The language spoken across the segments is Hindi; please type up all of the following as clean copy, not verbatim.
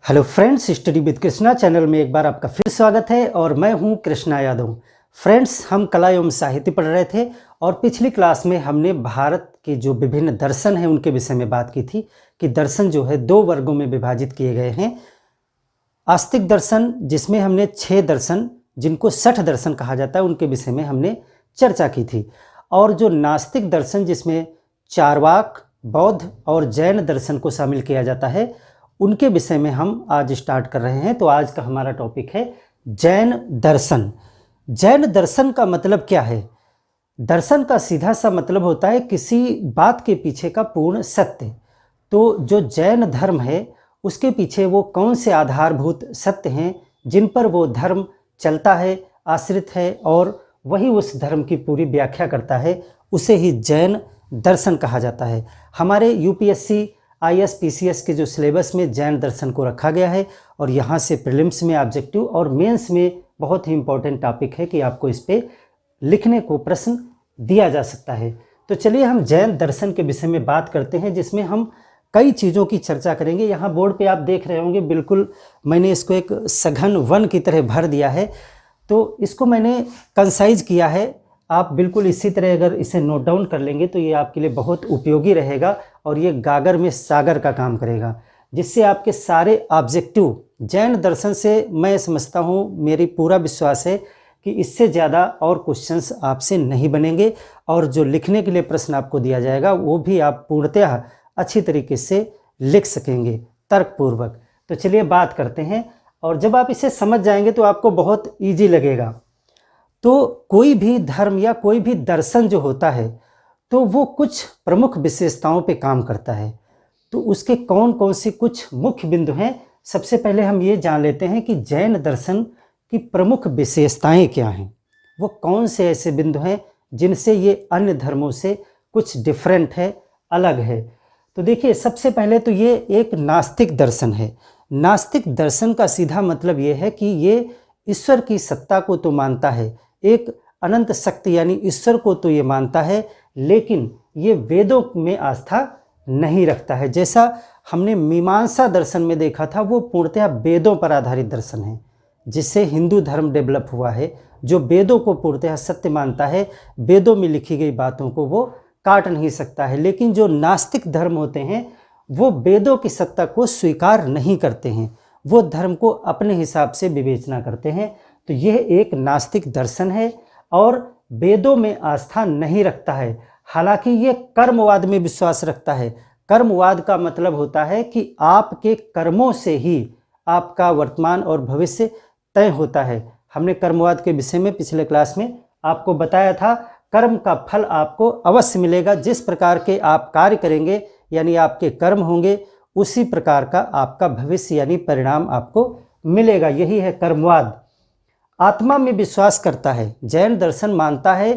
Hello friends, study with Krishna channel में एक बार आपका फिर स्वागत है और मैं हूं कृष्णा यादव। फ्रेंड्स, हम कला एवं साहित्य पढ़ रहे थे और पिछली क्लास में हमने भारत के जो विभिन्न दर्शन हैं उनके विषय में बात की थी कि दर्शन जो है दो वर्गों में विभाजित किए गए हैं। आस्तिक दर्शन, जिसमें हमने 6 दर्शन जिनको 60 दर्शन कहा जाता है उनके विषय में हमने चर्चा की थी, और जो नास्तिक दर्शन जिसमें चार्वाक, बौद्ध और जैन दर्शन को शामिल किया जाता है उनके विषय में हम आज स्टार्ट कर रहे हैं। तो आज का हमारा टॉपिक है जैन दर्शन। जैन दर्शन का मतलब क्या है? दर्शन का सीधा सा मतलब होता है किसी बात के पीछे का पूर्ण सत्य। तो जो जैन धर्म है उसके पीछे वो कौन से आधारभूत सत्य हैं जिन पर वो धर्म चलता है, आश्रित है, और वही उस धर्म की पूरी व्याख्या करता है, उसे ही जैन दर्शन कहा जाता है। हमारे यूपीएससी IAS PCS के जो सिलेबस में जैन दर्शन को रखा गया है और यहाँ से प्रीलिम्स में, ऑब्जेक्टिव और मेंस में बहुत ही इंपॉर्टेंट टॉपिक है कि आपको इस पे लिखने को प्रश्न दिया जा सकता है। तो चलिए हम जैन दर्शन के विषय में बात करते हैं, जिसमें हम कई चीज़ों की चर्चा करेंगे। यहाँ बोर्ड पे आप देख रहे होंगे, बिल्कुल मैंने इसको एक सघन वन की तरह भर दिया है, तो इसको मैंने कंसाइज किया है। आप बिल्कुल इसी तरह अगर इसे नोट डाउन कर लेंगे तो ये आपके लिए बहुत उपयोगी रहेगा और ये गागर में सागर का काम करेगा, जिससे आपके सारे ऑब्जेक्टिव जैन दर्शन से, मैं समझता हूँ, मेरी पूरा विश्वास है कि इससे ज़्यादा और क्वेश्चंस आपसे नहीं बनेंगे, और जो लिखने के लिए प्रश्न आपको दिया जाएगा वो भी आप पूर्णतः अच्छी तरीके से लिख सकेंगे, तर्कपूर्वक। तो चलिए बात करते हैं, और जब आप इसे समझ जाएंगे तो आपको बहुत ईजी लगेगा। तो कोई भी धर्म या कोई भी दर्शन जो होता है तो वो कुछ प्रमुख विशेषताओं पे काम करता है। तो उसके कौन कौन सी कुछ मुख्य बिंदु हैं, सबसे पहले हम ये जान लेते हैं कि जैन दर्शन की प्रमुख विशेषताएं क्या हैं। वो कौन से ऐसे बिंदु हैं जिनसे ये अन्य धर्मों से कुछ डिफरेंट है, अलग है। तो देखिए, सबसे पहले तो ये एक नास्तिक दर्शन है। नास्तिक दर्शन का सीधा मतलब ये है कि ये ईश्वर की सत्ता को तो मानता है, एक अनंत शक्ति यानी ईश्वर को तो ये मानता है, लेकिन ये वेदों में आस्था नहीं रखता है। जैसा हमने मीमांसा दर्शन में देखा था, वो पूर्णतः वेदों पर आधारित दर्शन है, जिससे हिंदू धर्म डेवलप हुआ है, जो वेदों को पूर्णतः सत्य मानता है, वेदों में लिखी गई बातों को वो काट नहीं सकता है। लेकिन जो नास्तिक धर्म होते हैं वो वेदों की सत्ता को स्वीकार नहीं करते हैं, वो धर्म को अपने हिसाब से विवेचना करते हैं। तो यह एक नास्तिक दर्शन है और वेदों में आस्था नहीं रखता है। हालांकि ये कर्मवाद में विश्वास रखता है। कर्मवाद का मतलब होता है कि आपके कर्मों से ही आपका वर्तमान और भविष्य तय होता है। हमने कर्मवाद के विषय में पिछले क्लास में आपको बताया था, कर्म का फल आपको अवश्य मिलेगा। जिस प्रकार के आप कार्य करेंगे यानी आपके कर्म होंगे, उसी प्रकार का आपका भविष्य यानी परिणाम आपको मिलेगा। यही है कर्मवाद। आत्मा में विश्वास करता है। जैन दर्शन मानता है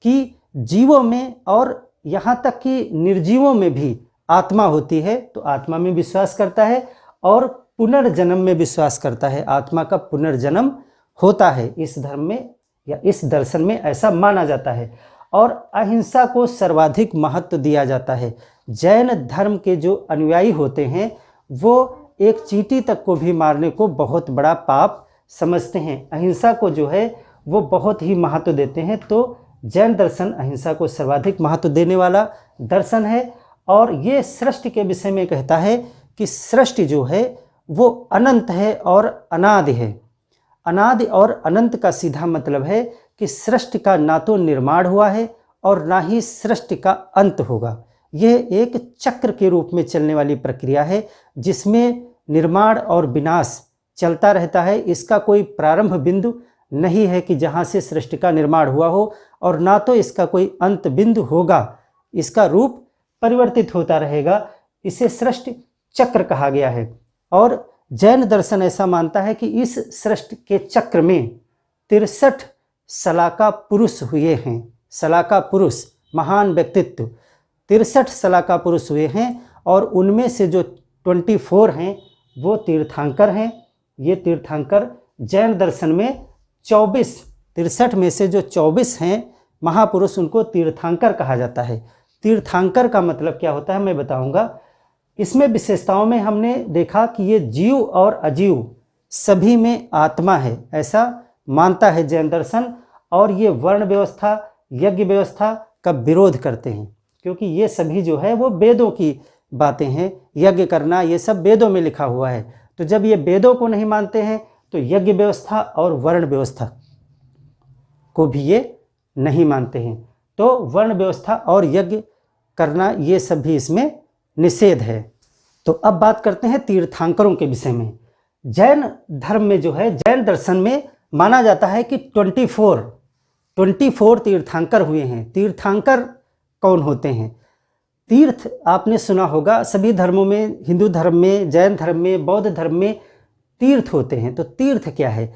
कि जीवों में और यहाँ तक कि निर्जीवों में भी आत्मा होती है, तो आत्मा में विश्वास करता है, और पुनर्जन्म में विश्वास करता है। आत्मा का पुनर्जन्म होता है इस धर्म में या इस दर्शन में, ऐसा माना जाता है। और अहिंसा को सर्वाधिक महत्व दिया जाता है। जैन धर्म के जो अनुयायी होते हैं वो एक चींटी तक को भी मारने को बहुत बड़ा पाप समझते हैं। अहिंसा को जो है वो बहुत ही महत्व देते हैं। तो जैन दर्शन अहिंसा को सर्वाधिक महत्व देने वाला दर्शन है। और ये सृष्टि के विषय में कहता है कि सृष्टि जो है वो अनंत है और अनादि है। अनादि और अनंत का सीधा मतलब है कि सृष्टि का ना तो निर्माण हुआ है और ना ही सृष्टि का अंत होगा। यह एक चक्र के रूप में चलने वाली प्रक्रिया है, जिसमें निर्माण और विनाश चलता रहता है। इसका कोई प्रारंभ बिंदु नहीं है कि जहाँ से सृष्टि का निर्माण हुआ हो, और ना तो इसका कोई अंत बिंदु होगा। इसका रूप परिवर्तित होता रहेगा। इसे सृष्टि चक्र कहा गया है। और जैन दर्शन ऐसा मानता है कि इस सृष्टि के चक्र में 63 सलाका पुरुष हुए हैं। सलाका पुरुष, महान व्यक्तित्व, 63 सलाका पुरुष हुए हैं, और उनमें से जो 24 हैं वो तीर्थंकर हैं। ये तीर्थंकर जैन दर्शन में 24, 63 में से जो 24 हैं महापुरुष, उनको तीर्थंकर कहा जाता है। तीर्थंकर का मतलब क्या होता है मैं बताऊंगा। इसमें विशेषताओं में हमने देखा कि ये जीव और अजीव सभी में आत्मा है, ऐसा मानता है जैन दर्शन। और ये वर्ण व्यवस्था, यज्ञ व्यवस्था का विरोध करते हैं, क्योंकि ये सभी जो है वो वेदों की बातें हैं। यज्ञ करना ये सब वेदों में लिखा हुआ है। तो जब ये वेदों को नहीं मानते हैं तो यज्ञ व्यवस्था और वर्ण व्यवस्था को भी ये नहीं मानते हैं। तो वर्ण व्यवस्था और यज्ञ करना ये सब भी इसमें निषेध है। तो अब बात करते हैं तीर्थंकरों के विषय में। जैन धर्म में जो है, जैन दर्शन में माना जाता है कि 24 तीर्थंकर हुए हैं। तीर्थंकर कौन होते हैं? तीर्थ आपने सुना होगा, सभी धर्मों में, हिंदू धर्म में, जैन धर्म में, बौद्ध धर्म में तीर्थ होते हैं। तो तीर्थ क्या है?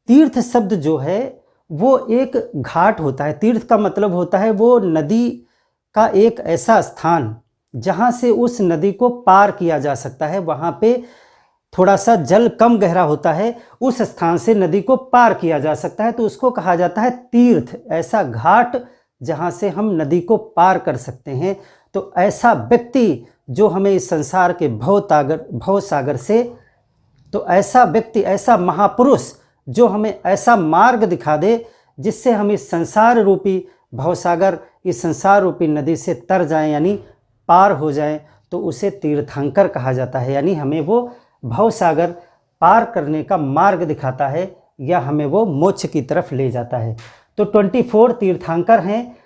तीर्थ शब्द जो है वो एक घाट होता है। तीर्थ का मतलब होता है वो नदी का एक ऐसा स्थान जहाँ से उस नदी को पार किया जा सकता है। वहाँ पे थोड़ा सा जल कम गहरा होता है, उस स्थान से नदी को पार किया जा सकता है, तो उसको कहा जाता है तीर्थ। ऐसा घाट जहाँ से हम नदी को पार कर सकते हैं। तो ऐसा व्यक्ति जो हमें इस संसार के भव सागर से, तो ऐसा व्यक्ति, ऐसा महापुरुष जो हमें ऐसा मार्ग दिखा दे जिससे हम इस संसार रूपी भवसागर, इस संसार रूपी नदी से तर जाएं, यानी पार हो जाएं, तो उसे तीर्थंकर कहा जाता है। यानी हमें वो भवसागर पार करने का मार्ग दिखाता है या हमें वो मोक्ष की तरफ ले जाता है। तो 24 तीर्थंकर हैं,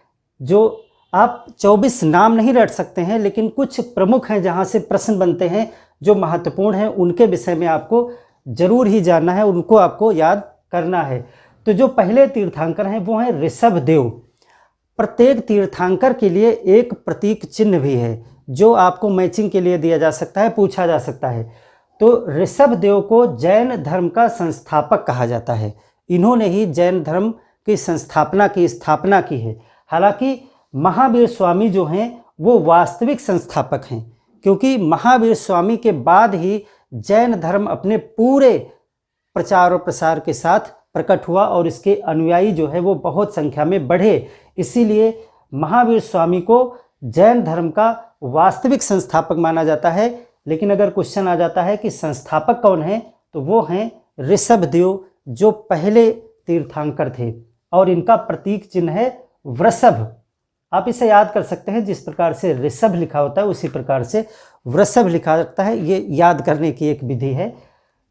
जो आप 24 नाम नहीं रट सकते हैं, लेकिन कुछ प्रमुख हैं जहाँ से प्रश्न बनते हैं जो महत्वपूर्ण हैं, उनके विषय में आपको जरूर ही जानना है, उनको आपको याद करना है। तो जो पहले तीर्थंकर हैं वो हैं ऋषभ देव। प्रत्येक तीर्थंकर के लिए एक प्रतीक चिन्ह भी है जो आपको मैचिंग के लिए दिया जा सकता है, पूछा जा सकता है। तो ऋषभ देव को जैन धर्म का संस्थापक कहा जाता है। इन्होंने ही जैन धर्म की स्थापना की है। हालांकि महावीर स्वामी जो हैं वो वास्तविक संस्थापक हैं, क्योंकि महावीर स्वामी के बाद ही जैन धर्म अपने पूरे प्रचार और प्रसार के साथ प्रकट हुआ और इसके अनुयायी जो है वो बहुत संख्या में बढ़े। इसीलिए महावीर स्वामी को जैन धर्म का वास्तविक संस्थापक माना जाता है। लेकिन अगर क्वेश्चन आ जाता है कि संस्थापक कौन है, तो वो हैं ऋषभ देव, जो पहले तीर्थंकर थे, और इनका प्रतीक चिन्ह है वृषभ। आप इसे याद कर सकते हैं, जिस प्रकार से ऋषभ लिखा होता है उसी प्रकार से वृषभ लिखा जाता है। ये याद करने की एक विधि है।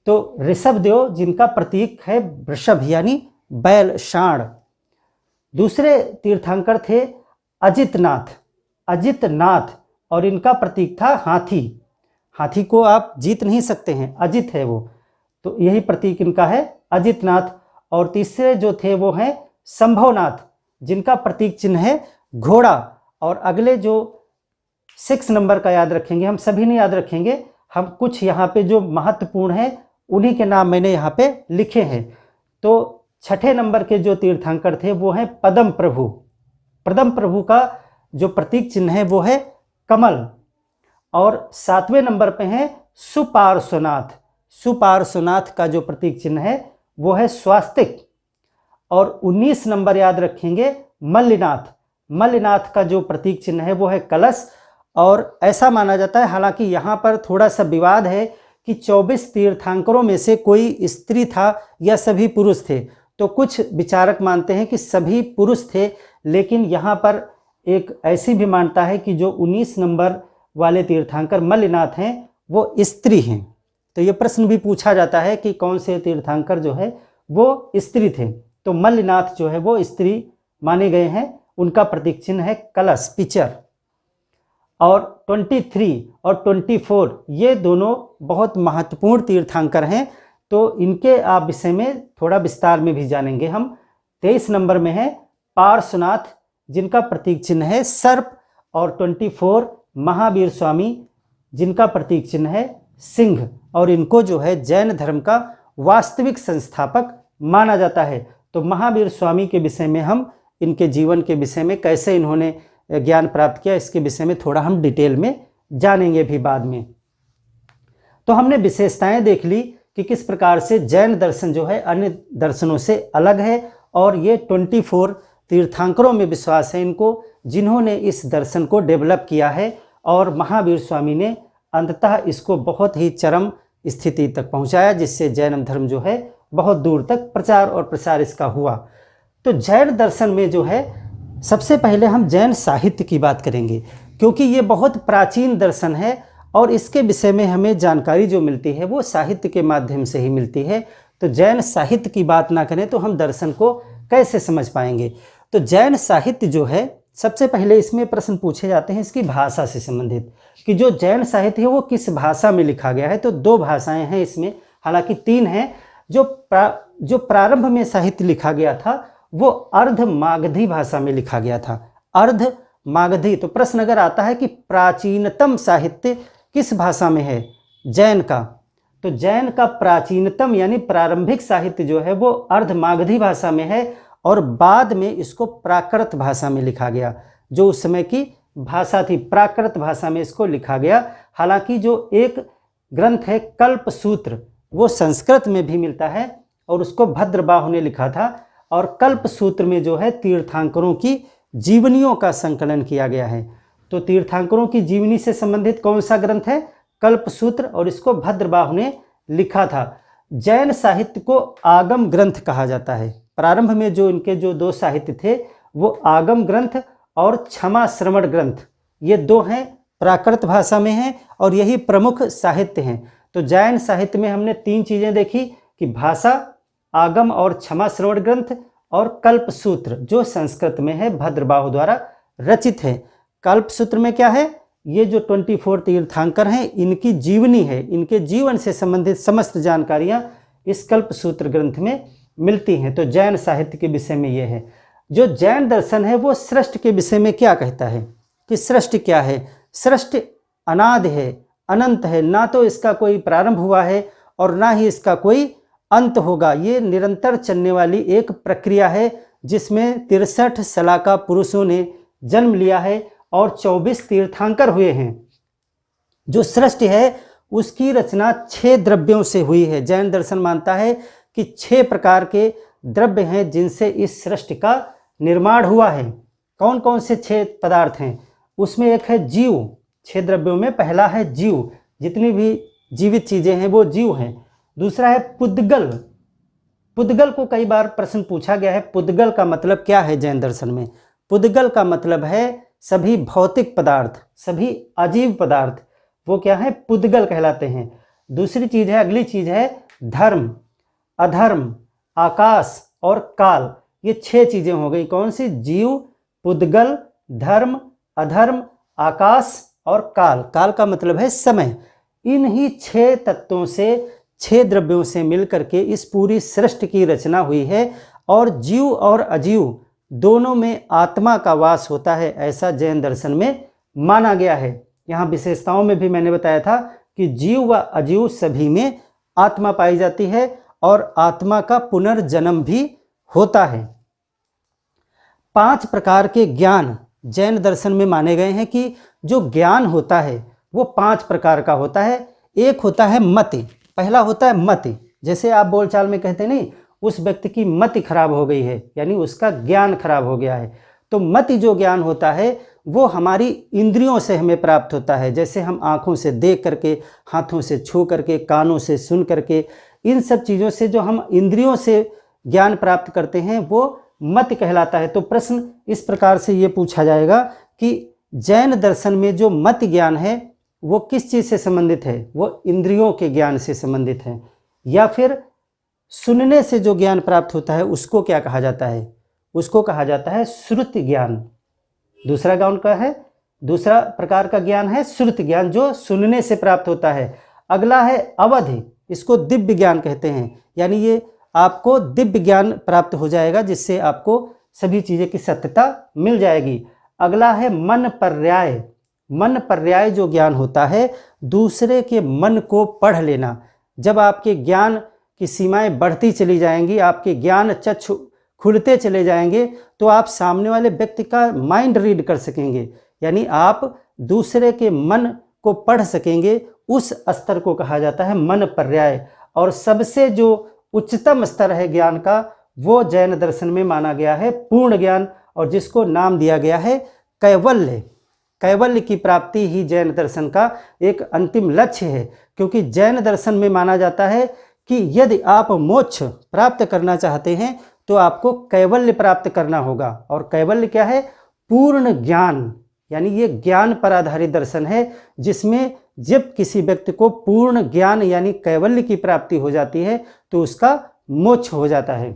तो ऋषभ देव जिनका प्रतीक है वृषभ, यानी बैल, सांड। दूसरे तीर्थंकर थे अजितनाथ, और इनका प्रतीक था हाथी। हाथी को आप जीत नहीं सकते हैं, अजित है वो, तो यही प्रतीक इनका है, अजितनाथ। और तीसरे जो थे वो हैं संभवनाथ, जिनका प्रतीक चिन्ह है घोड़ा। और अगले जो 6 नंबर का याद रखेंगे, हम सभी नहीं याद रखेंगे, हम कुछ यहाँ पे जो महत्वपूर्ण है उन्हीं के नाम मैंने यहाँ पे लिखे हैं। तो 6ठे नंबर के जो तीर्थंकर थे वो हैं पद्म प्रभु। पद्म प्रभु का जो प्रतीक चिन्ह है वो है कमल। और 7वें नंबर पे हैं सुपार्श्वनाथ। सुपार्श्वनाथ का जो प्रतीक चिन्ह है वो है स्वास्तिक। और 19 नंबर याद रखेंगे मल्लिनाथ। मल्लिनाथ का जो प्रतीक चिन्ह है वो है कलश। और ऐसा माना जाता है, हालांकि यहाँ पर थोड़ा सा विवाद है कि 24 तीर्थंकरों में से कोई स्त्री था या सभी पुरुष थे। तो कुछ विचारक मानते हैं कि सभी पुरुष थे, लेकिन यहाँ पर एक ऐसी भी मान्यता है कि जो 19 नंबर वाले तीर्थंकर मल्लिनाथ हैं वो स्त्री हैं। तो ये प्रश्न भी पूछा जाता है कि कौन से तीर्थंकर जो है वो स्त्री थे। तो मल्लिनाथ जो है वो स्त्री माने गए हैं। उनका प्रतीक चिन्ह है कलश, पिचर। और 23 और 24 ये दोनों बहुत महत्वपूर्ण तीर्थंकर हैं। तो इनके आप विषय में थोड़ा विस्तार में भी जानेंगे हम। 23 नंबर में है पार्श्वनाथ, जिनका प्रतीक चिन्ह है सर्प। और 24 महावीर स्वामी, जिनका प्रतीक चिन्ह है सिंह। और इनको जो है जैन धर्म का वास्तविक संस्थापक माना जाता है। तो महावीर स्वामी के विषय में हम, इनके जीवन के विषय में, कैसे इन्होंने ज्ञान प्राप्त किया, इसके विषय में थोड़ा हम डिटेल में जानेंगे भी बाद में। तो हमने विशेषताएं देख ली कि किस प्रकार से जैन दर्शन जो है अन्य दर्शनों से अलग है। और ये 24 तीर्थंकरों में विश्वास है इनको, जिन्होंने इस दर्शन को डेवलप किया है। और महावीर स्वामी ने अंततः इसको बहुत ही चरम स्थिति तक पहुंचाया, जिससे जैन धर्म जो है बहुत दूर तक प्रचार और प्रसार इसका हुआ। तो जैन दर्शन में जो है सबसे पहले हम जैन साहित्य की बात करेंगे, क्योंकि ये बहुत प्राचीन दर्शन है और इसके विषय में हमें जानकारी जो मिलती है वो साहित्य के माध्यम से ही मिलती है। तो जैन साहित्य की बात ना करें तो हम दर्शन को कैसे समझ पाएंगे। तो जैन साहित्य जो है, सबसे पहले इसमें प्रश्न पूछे जाते हैं इसकी भाषा से संबंधित, कि जो जैन साहित्य है वो किस भाषा में लिखा गया है। तो 2 भाषाएं हैं इसमें, हालांकि 3 हैं। जो प्रारंभ में साहित्य लिखा गया था वो अर्ध मागधी भाषा में लिखा गया था, अर्ध मागधी। तो प्रश्न अगर आता है कि प्राचीनतम साहित्य किस भाषा में है, जैन का, तो जैन का प्राचीनतम यानी प्रारंभिक साहित्य जो है वो अर्ध मागधी भाषा में है, और बाद में इसको प्राकृत भाषा में लिखा गया। जो उस समय की भाषा थी, प्राकृत भाषा में इसको लिखा गया। हालांकि जो एक ग्रंथ है कल्पसूत्र, वो संस्कृत में भी मिलता है और उसको भद्रबाहु ने लिखा था, और कल्पसूत्र में जो है तीर्थंकरों की जीवनियों का संकलन किया गया है। तो तीर्थंकरों की जीवनी से संबंधित कौन सा ग्रंथ है, कल्पसूत्र, और इसको भद्रबाहु ने लिखा था। जैन साहित्य को आगम ग्रंथ कहा जाता है। प्रारंभ में जो इनके जो 2 साहित्य थे वो आगम ग्रंथ और क्षमा श्रवण ग्रंथ, ये 2 हैं, प्राकृत भाषा में हैं और यही प्रमुख साहित्य हैं। तो जैन साहित्य में हमने 3 चीज़ें देखी कि भाषा, आगम और क्षमा श्रवण ग्रंथ, और कल्पसूत्र जो संस्कृत में है, भद्रबाहु द्वारा रचित है। कल्पसूत्र में क्या है, ये जो 24 तीर्थंकर हैं इनकी जीवनी है, इनके जीवन से संबंधित समस्त जानकारियां इस कल्पसूत्र ग्रंथ में मिलती हैं। तो जैन साहित्य के विषय में ये है। जो जैन दर्शन है वो सृष्टि के विषय में क्या कहता है कि सृष्टि क्या है, सृष्टि अनादि है, अनंत है, ना तो इसका कोई प्रारंभ हुआ है और ना ही इसका कोई अंत होगा। ये निरंतर चलने वाली एक प्रक्रिया है जिसमें 63 सलाका पुरुषों ने जन्म लिया है और 24 तीर्थंकर हुए हैं। जो सृष्टि है उसकी रचना 6 द्रव्यों से हुई है। जैन दर्शन मानता है कि 6 प्रकार के द्रव्य हैं जिनसे इस सृष्टि का निर्माण हुआ है। कौन कौन से 6 पदार्थ हैं, उसमें एक है जीव। 6 द्रव्यों में पहला है जीव, जितनी भी जीवित चीज़ें हैं वो जीव हैं। दूसरा है पुद्गल। पुद्गल को कई बार प्रश्न पूछा गया है, पुद्गल का मतलब क्या है जैन दर्शन में। पुद्गल का मतलब है सभी भौतिक पदार्थ, सभी अजीव पदार्थ, वो क्या है, पुद्गल कहलाते हैं। दूसरी चीज़ है, अगली चीज़ है धर्म, अधर्म, आकाश और काल। ये 6 चीज़ें हो गई। कौन सी, जीव, पुद्गल, धर्म, अधर्म, आकाश और काल। काल का मतलब है समय। इन्हीं 6 तत्वों से, 6 द्रव्यों से मिलकर के इस पूरी सृष्टि की रचना हुई है, और जीव और अजीव दोनों में आत्मा का वास होता है, ऐसा जैन दर्शन में माना गया है। यहाँ विशेषताओं में भी मैंने बताया था कि जीव व अजीव सभी में आत्मा पाई जाती है और आत्मा का पुनर्जन्म भी होता है। 5 प्रकार के ज्ञान जैन दर्शन में माने गए हैं कि जो ज्ञान होता है वो 5 प्रकार का होता है। एक होता है मति, पहला होता है मति। जैसे आप बोलचाल में कहते नहीं, उस व्यक्ति की मति खराब हो गई है, यानी उसका ज्ञान खराब हो गया है। तो मति जो ज्ञान होता है वो हमारी इंद्रियों से हमें प्राप्त होता है। जैसे हम आँखों से देख करके, हाथों से छू करके, कानों से सुन करके, इन सब चीज़ों से जो हम इंद्रियों से ज्ञान प्राप्त करते हैं वो मति कहलाता है। तो प्रश्न इस प्रकार से ये पूछा जाएगा कि जैन दर्शन में जो मति ज्ञान है वो किस चीज़ से संबंधित है, वो इंद्रियों के ज्ञान से संबंधित है, या फिर सुनने से जो ज्ञान प्राप्त होता है उसको क्या कहा जाता है, उसको कहा जाता है श्रुति ज्ञान। दूसरा ज्ञान का है, दूसरा प्रकार का ज्ञान है श्रुति ज्ञान, जो सुनने से प्राप्त होता है। अगला है अवधि, इसको दिव्य ज्ञान कहते हैं, यानी ये आपको दिव्य ज्ञान प्राप्त हो जाएगा जिससे आपको सभी चीज़ें की सत्यता मिल जाएगी। अगला है मन पर्याय। मन पर्याय जो ज्ञान होता है, दूसरे के मन को पढ़ लेना। जब आपके ज्ञान की सीमाएं बढ़ती चली जाएंगी, आपके ज्ञान चक्षु खुलते चले जाएंगे, तो आप सामने वाले व्यक्ति का माइंड रीड कर सकेंगे, यानी आप दूसरे के मन को पढ़ सकेंगे। उस स्तर को कहा जाता है मन पर्याय। और सबसे जो उच्चतम स्तर है ज्ञान का, वो जैन दर्शन में माना गया है पूर्ण ज्ञान, और जिसको नाम दिया गया है कैवल्य। कैवल्य की प्राप्ति ही जैन दर्शन का एक अंतिम लक्ष्य है, क्योंकि जैन दर्शन में माना जाता है कि यदि आप मोक्ष प्राप्त करना चाहते हैं तो आपको कैवल्य प्राप्त करना होगा। और कैवल्य क्या है? पूर्ण ज्ञान, यानी ये ज्ञान पर आधारित दर्शन है, जिसमें जब किसी व्यक्ति को पूर्ण ज्ञान यानी कैवल्य की प्राप्ति हो जाती है तो उसका मोक्ष हो जाता है।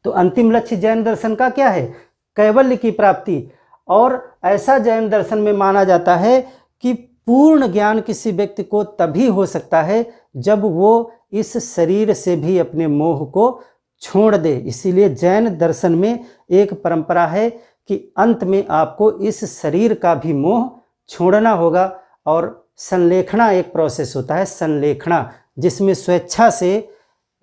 तो अंतिम लक्ष्य जैन दर्शन का क्या है? कैवल्य की प्राप्ति। और ऐसा जैन दर्शन में माना जाता है कि पूर्ण ज्ञान किसी व्यक्ति को तभी हो सकता है जब वो इस शरीर से भी अपने मोह को छोड़ दे। इसीलिए जैन दर्शन में एक परंपरा है कि अंत में आपको इस शरीर का भी मोह छोड़ना होगा। और संलेखना एक प्रोसेस होता है, संलेखना, जिसमें स्वेच्छा से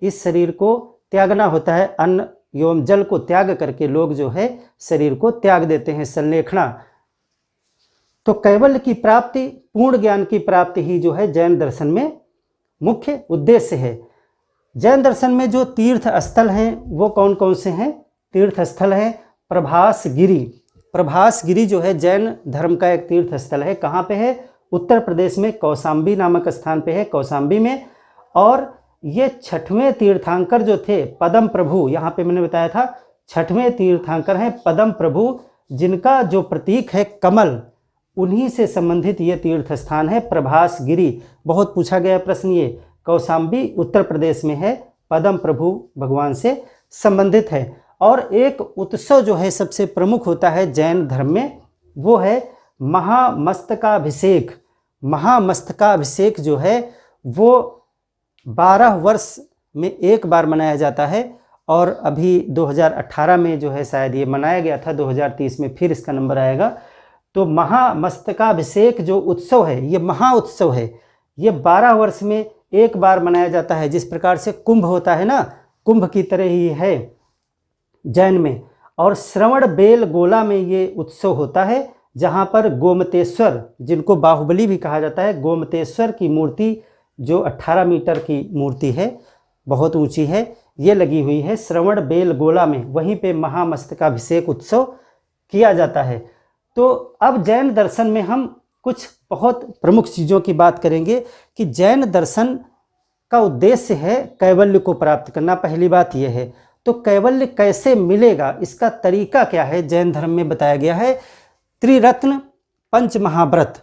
इस शरीर को त्यागना होता है। अन्न एवं जल को त्याग करके लोग जो है शरीर को त्याग देते हैं, संलेखना। तो कैवल्य की प्राप्ति, पूर्ण ज्ञान की प्राप्ति ही जो है जैन दर्शन में मुख्य उद्देश्य है। जैन दर्शन में जो तीर्थ स्थल हैं वो कौन कौन से हैं? तीर्थ स्थल है प्रभास गिरी। प्रभास गिरी जो है जैन धर्म का एक तीर्थ स्थल है। कहाँ पे है? उत्तर प्रदेश में कौशाम्बी नामक स्थान पे है, कौशाम्बी में। और ये 6वें तीर्थंकर जो थे पद्म प्रभु, यहाँ पे मैंने बताया था 6वें तीर्थंकर हैं पद्म प्रभु, जिनका जो प्रतीक है कमल, उन्हीं से संबंधित ये तीर्थ स्थान है प्रभास गिरी। बहुत पूछा गया प्रश्न ये। कौशाम्बी उत्तर प्रदेश में है, पद्म प्रभु भगवान से संबंधित है। और एक उत्सव जो है सबसे प्रमुख होता है जैन धर्म में, वो है महामस्तकाभिषेक। महामस्तकाभिषेक जो है वो 12 वर्ष में एक बार मनाया जाता है। और अभी 2018 में जो है शायद ये मनाया गया था, 2030 में फिर इसका नंबर आएगा। तो महामस्तकाभिषेक जो उत्सव है, ये महा उत्सव है, ये 12 वर्ष में एक बार मनाया जाता है। जिस प्रकार से कुंभ होता है ना, कुंभ की तरह ही है जैन में। और श्रवण बेल गोला में ये उत्सव होता है, जहाँ पर गोमतेश्वर, जिनको बाहुबली भी कहा जाता है, गोमतेश्वर की मूर्ति जो 18 मीटर की मूर्ति है, बहुत ऊंची है, ये लगी हुई है श्रवण बेल गोला में। वहीं पे महामस्तकाभिषेक उत्सव किया जाता है। तो अब जैन दर्शन में हम कुछ बहुत प्रमुख चीज़ों की बात करेंगे कि जैन दर्शन का उद्देश्य है कैवल्य को प्राप्त करना। पहली बात यह है। तो कैवल्य कैसे मिलेगा, इसका तरीका क्या है, जैन धर्म में बताया गया है। त्रिरत्न पंच महाव्रत,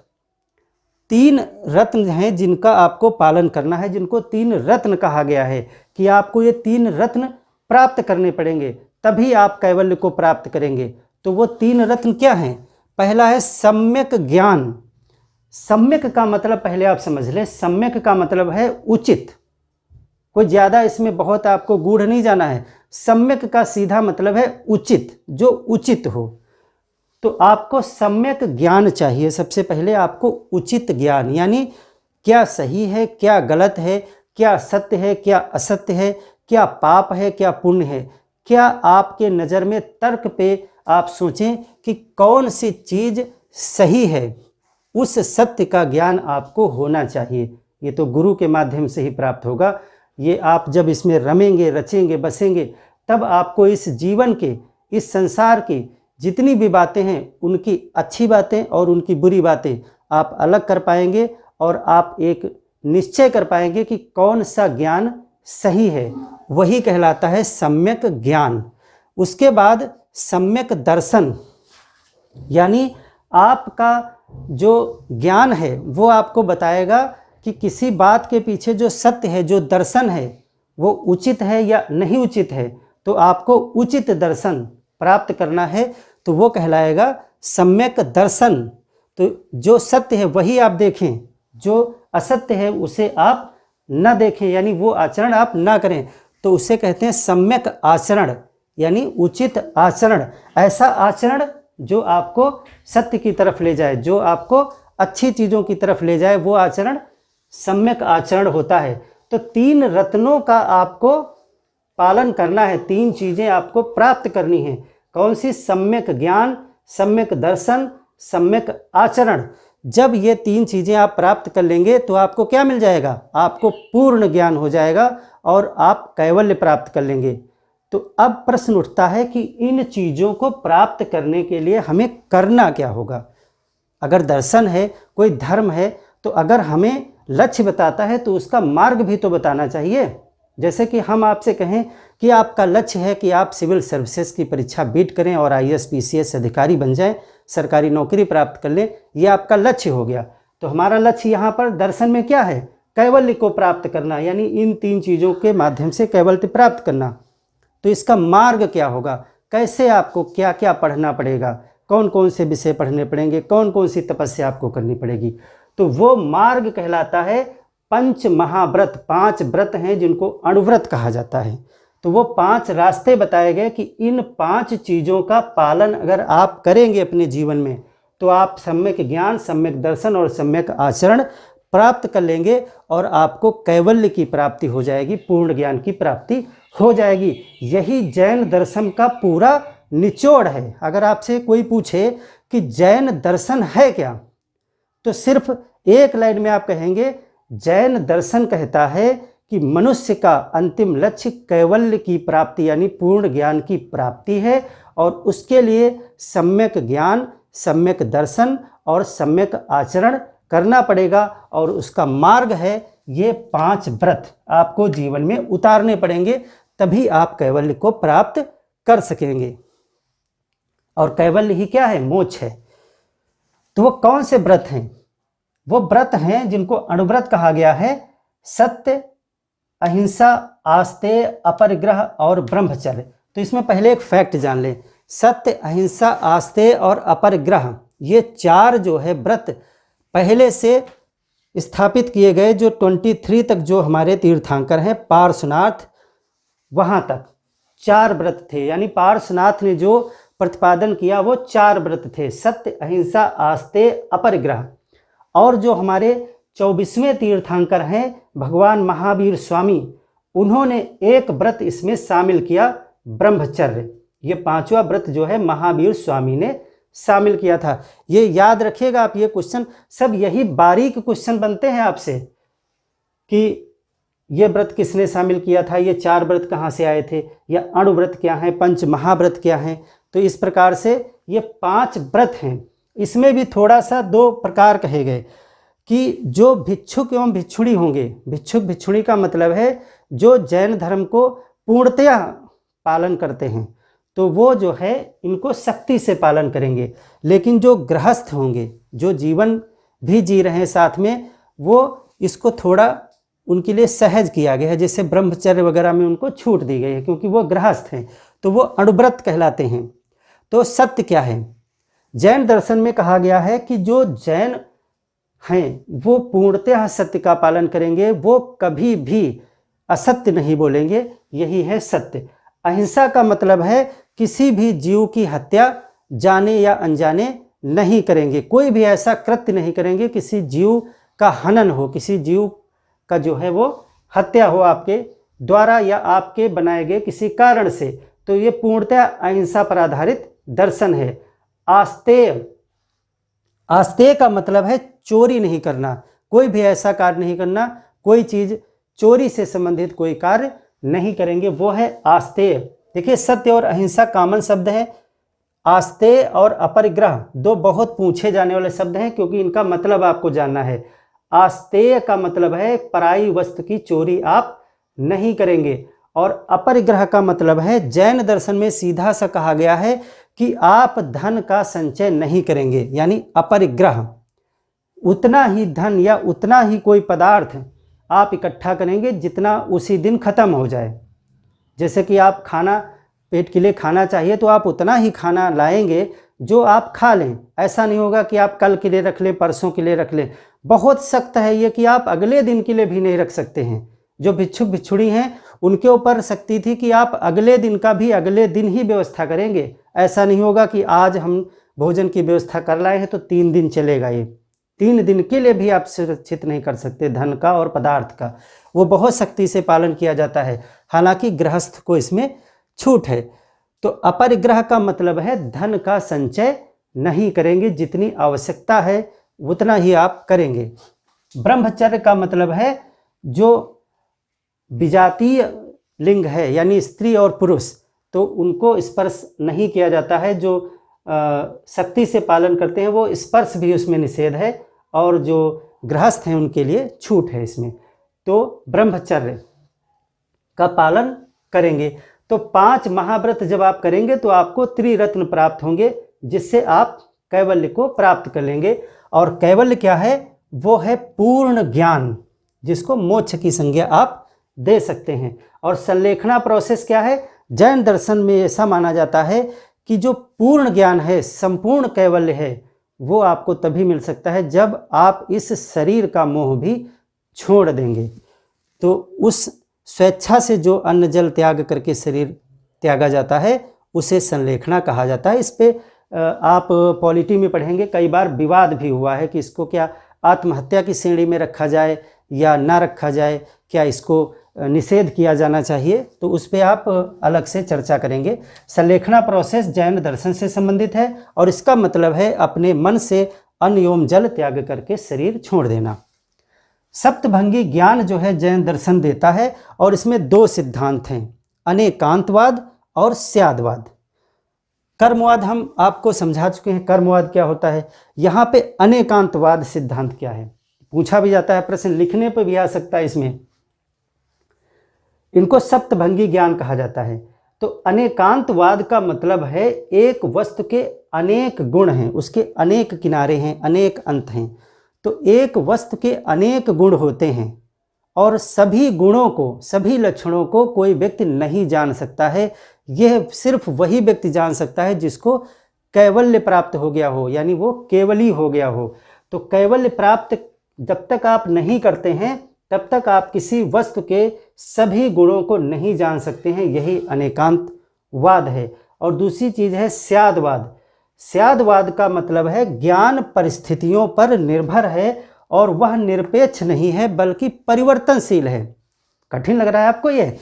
3 रत्न हैं जिनका आपको पालन करना है, जिनको 3 रत्न कहा गया है कि आपको ये 3 रत्न प्राप्त करने पड़ेंगे, तभी आप कैवल्य को प्राप्त करेंगे। तो वो 3 रत्न क्या हैं? पहला है सम्यक ज्ञान। सम्यक का मतलब पहले आप समझ लें, सम्यक का मतलब है उचित। कोई ज़्यादा इसमें बहुत आपको गूढ़ नहीं जाना है। सम्यक का सीधा मतलब है उचित, जो उचित हो। तो आपको सम्यक ज्ञान चाहिए। सबसे पहले आपको उचित ज्ञान, यानी क्या सही है, क्या गलत है, क्या सत्य है, क्या असत्य है, क्या पाप है, क्या पुण्य है। क्या आपके नज़र में तर्क पे आप सोचें कि कौन सी चीज़ सही है, उस सत्य का ज्ञान आपको होना चाहिए। ये तो गुरु के माध्यम से ही प्राप्त होगा। ये आप जब इसमें रमेंगे, रचेंगे, बसेंगे, तब आपको इस जीवन के, इस संसार की जितनी भी बातें हैं, उनकी अच्छी बातें और उनकी बुरी बातें आप अलग कर पाएंगे और आप एक निश्चय कर पाएंगे कि कौन सा ज्ञान सही है। वही कहलाता है सम्यक ज्ञान। उसके बाद सम्यक दर्शन, यानी आपका जो ज्ञान है वो आपको बताएगा कि किसी बात के पीछे जो सत्य है, जो दर्शन है, वो उचित है या नहीं उचित है। तो आपको उचित दर्शन प्राप्त करना है, तो वो कहलाएगा सम्यक दर्शन। तो जो सत्य है वही आप देखें, जो असत्य है उसे आप न देखें, यानी वो आचरण आप ना करें। तो उसे कहते हैं सम्यक आचरण, यानी उचित आचरण। ऐसा आचरण जो आपको सत्य की तरफ ले जाए, जो आपको अच्छी चीज़ों की तरफ ले जाए, वो आचरण सम्यक आचरण होता है। तो 3 रत्नों का आपको पालन करना है, 3 चीज़ें आपको प्राप्त करनी हैं। कौन सी? सम्यक ज्ञान, सम्यक दर्शन, सम्यक आचरण। जब ये 3 चीज़ें आप प्राप्त कर लेंगे तो आपको क्या मिल जाएगा? आपको पूर्ण ज्ञान हो जाएगा और आप कैवल्य प्राप्त कर लेंगे। तो अब प्रश्न उठता है कि इन चीज़ों को प्राप्त करने के लिए हमें करना क्या होगा। अगर दर्शन है, कोई धर्म है, तो अगर हमें लक्ष्य बताता है तो उसका मार्ग भी तो बताना चाहिए। जैसे कि हम आपसे कहें कि आपका लक्ष्य है कि आप सिविल सर्विसेज की परीक्षा बीट करें और IAS PCS अधिकारी बन जाएं, सरकारी नौकरी प्राप्त कर लें, ये आपका लक्ष्य हो गया। तो हमारा लक्ष्य यहाँ पर दर्शन में क्या है? कैवल्य को प्राप्त करना, यानी इन 3 चीज़ों के माध्यम से कैवल्य प्राप्त करना। तो इसका मार्ग क्या होगा? कैसे आपको क्या क्या पढ़ना पड़ेगा, कौन कौन से विषय पढ़ने पड़ेंगे, कौन कौन सी तपस्या आपको करनी पड़ेगी, तो वो मार्ग कहलाता है पंच महाव्रत। 5 व्रत हैं जिनको अणुव्रत कहा जाता है। तो वो 5 रास्ते बताए गए कि इन 5 चीज़ों का पालन अगर आप करेंगे अपने जीवन में तो आप सम्यक ज्ञान, सम्यक दर्शन और सम्यक आचरण प्राप्त कर लेंगे और आपको कैवल्य की प्राप्ति हो जाएगी, पूर्ण ज्ञान की प्राप्ति हो जाएगी। यही जैन दर्शन का पूरा निचोड़ है। अगर आपसे कोई पूछे कि जैन दर्शन है क्या, तो सिर्फ एक लाइन में आप कहेंगे जैन दर्शन कहता है कि मनुष्य का अंतिम लक्ष्य कैवल्य की प्राप्ति यानी पूर्ण ज्ञान की प्राप्ति है और उसके लिए सम्यक ज्ञान, सम्यक दर्शन और सम्यक आचरण करना पड़ेगा। और उसका मार्ग है ये 5 व्रत आपको जीवन में उतारने पड़ेंगे, तभी आप कैवल्य को प्राप्त कर सकेंगे। और कैवल्य ही क्या है? मोक्ष है। तो वो कौन से व्रत हैं? वो व्रत हैं जिनको अणुव्रत कहा गया है। सत्य, अहिंसा, आस्तेय, अपरिग्रह और ब्रह्मचर्य। तो इसमें पहले एक फैक्ट जान लें। सत्य, अहिंसा, आस्तेय और अपरिग्रह, ये 4 जो है व्रत पहले से स्थापित किए गए। जो 23 तक जो हमारे तीर्थंकर हैं पार्श्वनाथ, वहाँ तक 4 व्रत थे। यानी पार्श्वनाथ ने जो प्रतिपादन किया वो 4 व्रत थे, सत्य, अहिंसा, आस्तेय, अपरिग्रह। और जो हमारे 24वें तीर्थंकर हैं भगवान महावीर स्वामी, उन्होंने एक व्रत इसमें शामिल किया, ब्रह्मचर्य। ये 5वां व्रत जो है महावीर स्वामी ने शामिल किया था। ये याद रखिएगा आप, ये क्वेश्चन सब यही बारीक क्वेश्चन बनते हैं आपसे कि ये व्रत किसने शामिल किया था, ये 4 व्रत कहाँ से आए थे, या अणुव्रत क्या है, पंच महाव्रत क्या हैं। तो इस प्रकार से ये 5 व्रत हैं। इसमें भी थोड़ा सा 2 प्रकार कहे गए कि जो भिक्षुक एवं भिक्षुणी होंगे, भिक्षुक भिक्षुणी का मतलब है जो जैन धर्म को पूर्णतया पालन करते हैं, तो वो जो है इनको सख्ती से पालन करेंगे। लेकिन जो गृहस्थ होंगे, जो जीवन भी जी रहे हैं साथ में, वो इसको थोड़ा उनके लिए सहज किया गया है। जैसे ब्रह्मचर्य वगैरह में उनको छूट दी गई है क्योंकि वो गृहस्थ हैं, तो वो अणुव्रत कहलाते हैं। तो सत्य क्या है? जैन दर्शन में कहा गया है कि जो जैन हैं वो पूर्णतः सत्य का पालन करेंगे, वो कभी भी असत्य नहीं बोलेंगे, यही है सत्य। अहिंसा का मतलब है किसी भी जीव की हत्या जाने या अनजाने नहीं करेंगे, कोई भी ऐसा कृत्य नहीं करेंगे, किसी जीव का हनन हो, किसी जीव का जो है वो हत्या हो आपके द्वारा या आपके बनाए गए किसी कारण से। तो ये पूर्णतः अहिंसा पर आधारित दर्शन है। आस्तेय, आस्तेय का मतलब है चोरी नहीं करना, कोई भी ऐसा कार्य नहीं करना, कोई चीज़ चोरी से संबंधित कोई कार्य नहीं करेंगे, वो है आस्तेय। देखिए सत्य और अहिंसा कॉमन शब्द है। आस्तेय और अपरिग्रह 2 बहुत पूछे जाने वाले शब्द हैं क्योंकि इनका मतलब आपको जानना है। आस्तेय का मतलब है पराई वस्तु की चोरी आप नहीं करेंगे, और अपरिग्रह का मतलब है जैन दर्शन में सीधा सा कहा गया है कि आप धन का संचय नहीं करेंगे, यानी अपरिग्रह। उतना ही धन या उतना ही कोई पदार्थ आप इकट्ठा करेंगे जितना उसी दिन खत्म हो जाए। जैसे कि आप खाना, पेट के लिए खाना चाहिए तो आप उतना ही खाना लाएंगे जो आप खा लें। ऐसा नहीं होगा कि आप कल के लिए रख लें, परसों के लिए रख लें। बहुत सख्त है ये कि आप अगले दिन के लिए भी नहीं रख सकते हैं। जो भिक्षुक भिक्षुणी हैं उनके ऊपर सख्ती थी कि आप अगले दिन का भी अगले दिन ही व्यवस्था करेंगे। ऐसा नहीं होगा कि आज हम भोजन की व्यवस्था कर लाए हैं तो 3 दिन चलेगा। ये 3 दिन के लिए भी आप सुरक्षित नहीं कर सकते धन का और पदार्थ का, वो बहुत सख्ती से पालन किया जाता है। हालांकि गृहस्थ को इसमें छूट है। तो अपरिग्रह का मतलब है धन का संचय नहीं करेंगे, जितनी आवश्यकता है उतना ही आप करेंगे। ब्रह्मचर्य का मतलब है जो विजातीय लिंग है, यानी स्त्री और पुरुष, तो उनको स्पर्श नहीं किया जाता है। जो सख्ती से पालन करते हैं वो स्पर्श भी उसमें निषेध है, और जो गृहस्थ हैं उनके लिए छूट है इसमें। तो ब्रह्मचर्य का पालन करेंगे। तो 5 महाव्रत जब आप करेंगे तो आपको त्रिरत्न प्राप्त होंगे, जिससे आप कैवल्य को प्राप्त कर लेंगे। और कैवल्य क्या है? वो है पूर्ण ज्ञान, जिसको मोक्ष की संज्ञा आप दे सकते हैं। और संलेखना प्रोसेस क्या है? जैन दर्शन में ऐसा माना जाता है कि जो पूर्ण ज्ञान है, संपूर्ण कैवल्य है, वो आपको तभी मिल सकता है जब आप इस शरीर का मोह भी छोड़ देंगे। तो उस स्वेच्छा से जो अन्न जल त्याग करके शरीर त्यागा जाता है उसे संलेखना कहा जाता है। इस पे आप पॉलिटी में पढ़ेंगे, कई बार विवाद भी हुआ है कि इसको क्या आत्महत्या की श्रेणी में रखा जाए या ना रखा जाए, क्या इसको निषेध किया जाना चाहिए, तो उस पर आप अलग से चर्चा करेंगे। संलेखना प्रोसेस जैन दर्शन से संबंधित है और इसका मतलब है अपने मन से अन्न एवं जल त्याग करके शरीर छोड़ देना। सप्तभंगी ज्ञान जो है जैन दर्शन देता है और इसमें 2 सिद्धांत हैं, अनेकांतवाद और स्यादवाद। कर्मवाद हम आपको समझा चुके हैं, कर्मवाद क्या होता है। यहाँ पे अनेकांतवाद सिद्धांत क्या है पूछा भी जाता है, प्रश्न लिखने पर भी आ सकता है इसमें। इनको सप्तभंगी ज्ञान कहा जाता है। तो अनेकांतवाद का मतलब है एक वस्तु के अनेक गुण हैं, उसके अनेक किनारे हैं, अनेक अंत हैं। तो एक वस्तु के अनेक गुण होते हैं और सभी गुणों को, सभी लक्षणों को कोई व्यक्ति नहीं जान सकता है। यह सिर्फ वही व्यक्ति जान सकता है जिसको कैवल्य प्राप्त हो गया हो, यानी वो केवली हो गया हो। तो कैवल्य प्राप्त जब तक आप नहीं करते हैं तब तक आप किसी वस्तु के सभी गुणों को नहीं जान सकते हैं। यही अनेकांतवाद है। और दूसरी चीज़ है स्यादवाद। स्यादवाद का मतलब है ज्ञान परिस्थितियों पर निर्भर है और वह निरपेक्ष नहीं है बल्कि परिवर्तनशील है। कठिन लग रहा है आपको ये?